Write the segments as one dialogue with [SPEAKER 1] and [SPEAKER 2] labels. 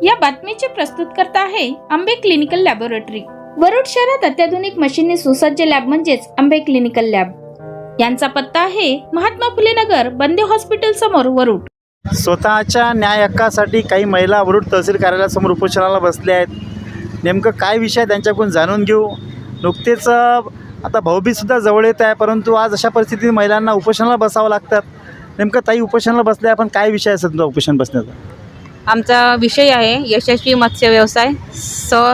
[SPEAKER 1] या बातमीचे प्रस्तुतकर्ता आहे आंबे क्लिनिकल लॅबोरेटरी। वरुड शहरात अत्याधुनिक मशीनने सुसज्ज लॅब म्हणजेच आंबे क्लिनिकल लॅब। यांचा पत्ता आहे महात्मा फुले नगर, बंदे हॉस्पिटल समोर, वरुड।
[SPEAKER 2] स्वतःच्या न्याय हक्कासाठी काही महिला वरुड तहसील कार्यालयासमोर उपोषणाला बसल्या आहेत। नेमकं काय विषय त्यांच्याकडून जाणून घेऊ। नुकतेच आता भाऊबीजसुद्धा जवळ येत आहे, परंतु आज अशा परिस्थितीत महिलांना उपोषणाला बसावं लागतात। नेमकं ताई उपोषणाला बसल्या, आपण काय विषय असेल तुमचा उपोषण बसण्याचा?
[SPEAKER 3] आमचा विषय आहे यशस्वी मत्स्य व्यवसाय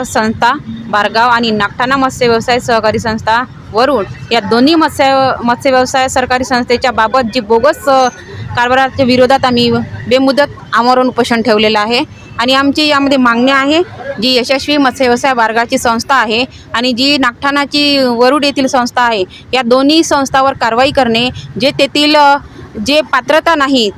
[SPEAKER 3] संस्था बारगाव आणि नागठाणा मत्स्य व्यवसाय सहकारी संस्था वरुड या दोन्ही मत्स्य व्यवसाय सरकारी संस्थेच्या बाबत जी बोगस कारभाराच्या विरोधात आम्ही बेमुदत आमरण उपोषण ठेवलेलं आहे। आणि आमची यामध्ये मागणी आहे, जी यशस्वी मत्स्य व्यवसाय बारगावची संस्था आहे आणि जी नागठाणाची वरुड येथील संस्था आहे, या दोन्ही संस्थावर कारवाई करणे, जे तेथील जे पात्रता नाही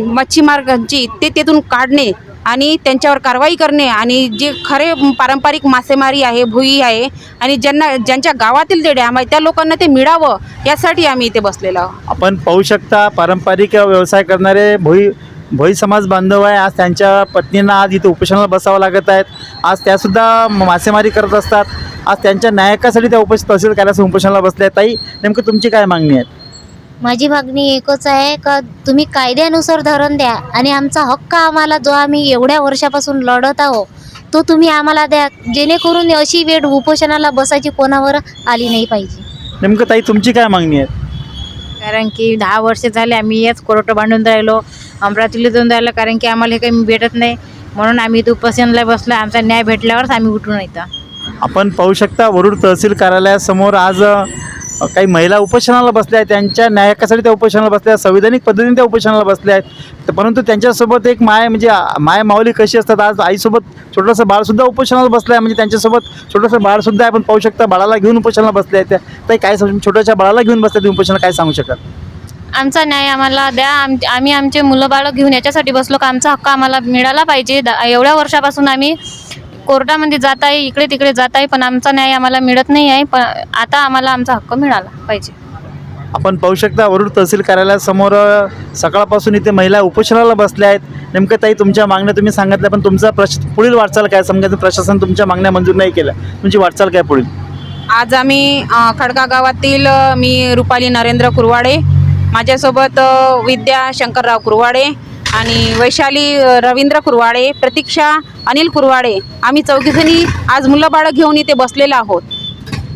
[SPEAKER 3] मच्छीमारांची ते तेथून काढणे आणि त्यांच्यावर कारवाई करणे आणि जे खरे पारंपरिक मासेमारी आहे, भुई आहे आणि ज्यांच्या गावातील ते डॅम आहे त्या लोकांना ते मिळावं, यासाठी आम्ही इथे बसलेलो आहोत।
[SPEAKER 2] आपण पाहू शकता पारंपरिक व्यवसाय करणारे भोई समाज बांधव आहे। आज त्यांच्या पत्नींना आज इथे उपोषणाला बसावं लागत आहेत। आज त्यासुद्धा मासेमारी करत असतात। आज त्यांच्या न्यायकासाठी त्या तहसील कार्यालयात उपोषणाला बसल्या आहेत। ताई, नेमकं तुमची काय मागणी आहे?
[SPEAKER 4] माझी मागणी एकच आहे का तुम्ही कायद्यानुसार धरण द्या आणि आमचा हक्क आम्हाला जो आम्ही एवढ्या वर्षापासून लढत आहोत तो तुम्ही आम्हाला द्या, जेणेकरून अशी वेळ उपोषणाला बसायची कोणावर आली नाही पाहिजे।
[SPEAKER 2] नेमकं ताई तुमची काय मागणी आहे?
[SPEAKER 5] कारण की 10 वर्ष झाले आम्ही याच कोर्ट बांधून राहिलो, अमरावतीला जाऊन राहिलो, कारण की आम्हाला हे काही भेटत नाही, म्हणून आम्ही इथं उपोषणाला बसलो। आमचा न्याय भेटल्यावरच आम्ही उठून येतो।
[SPEAKER 2] आपण पाहू शकता वरुड तहसील कार्यालयासमोर आज काही महिला उपोषणाला बसल्या आहेत। त्यांच्या न्याय हक्कासाठी त्या उपोषणाला बसल्या, संविधानिक पद्धतीने त्या उपोषणाला बसल्या आहेत। परंतु त्यांच्यासोबत एक माय माऊली कशी असतात, आज आईसोबत छोटंसं बाळसुद्धा उपोषणाला बसलं आहे, म्हणजे त्यांच्यासोबत छोटंसं बाळसुद्धा आहे। आपण पाहू शकता बाळाला घेऊन उपोषणाला बसल्या आहेत त्या काय छोट्याशा बाळाला घेऊन बसल्या तुम्ही उपोषणाला, काय सांगू शकाल?
[SPEAKER 4] आमचा न्याय आम्हाला द्या। आम्ही आमचे मुलं बाळ घेऊन याच्यासाठी बसलो का आमचा हक्क आम्हाला मिळाला पाहिजे। एवढ्या वर्षापासून आम्ही कोर्टामध्ये जात आहे, इकडे तिकडे जात आहे, पण आमचा न्याय आम्हाला मिळत नाही आहे। पण आता आम्हाला आमचा हक्क मिळाला पाहिजे।
[SPEAKER 2] आपण पाहू शकता वरुड तहसील कार्यालयासमोर सकाळपासून इथे महिला उपोषणाला बसल्या आहेत। नेमकं ताई तुमच्या मागण्या तुम्ही सांगितल्या, पण तुमचा पुढील वाटचाल काय? समजा प्रशासन तुमच्या मागण्या मंजूर नाही केल्या, तुमची वाटचाल काय पुढील?
[SPEAKER 3] आज आम्ही खडका गावातील मी रुपाली नरेंद्र कुरवाडे, माझ्यासोबत विद्या शंकरराव कुरवाडे आणि वैशाली रवींद्र कुरवाडे, प्रतीक्षा अनिल कुरवाडे, आम्ही चौघीजणी आज मुलं बाळं घेऊन इथे बसलेलो आहोत।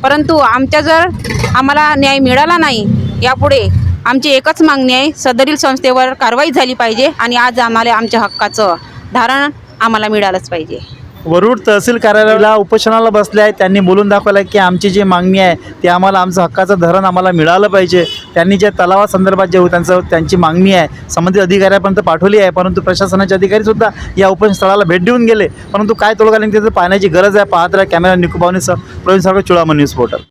[SPEAKER 3] परंतु आम्हाला न्याय मिळाला नाही, यापुढे आमची एकच मागणी आहे, सदरील संस्थेवर कारवाई झाली पाहिजे आणि आज आम्हाला आमच्या हक्काचं धारण आम्हाला मिळालंच पाहिजे। वरुड
[SPEAKER 2] तहसील कार्यालयाला उपोषणाला बसले आहेत। त्यांनी बोलून दाखवलं की आमची जी मागणी आहे ती आम्हाला आमचं हक्काचं धरण आम्हाला मिळालं पाहिजे। त्यांनी जे तलावासंदर्भात जे त्यांची मागणी आहे संबंधित अधिकाऱ्यापर्यंत पाठवली आहे, परंतु प्रशासनाचे अधिकारीसुद्धा या उपोषण स्थळाला भेट देऊन गेले, परंतु काय तोडगा नाही, त्याचं पाहण्याची गरज आहे। पाहत राहा कॅमेरा निकुबावनीसह प्रवीण सागर, चुडामणी न्यूज पोर्टल।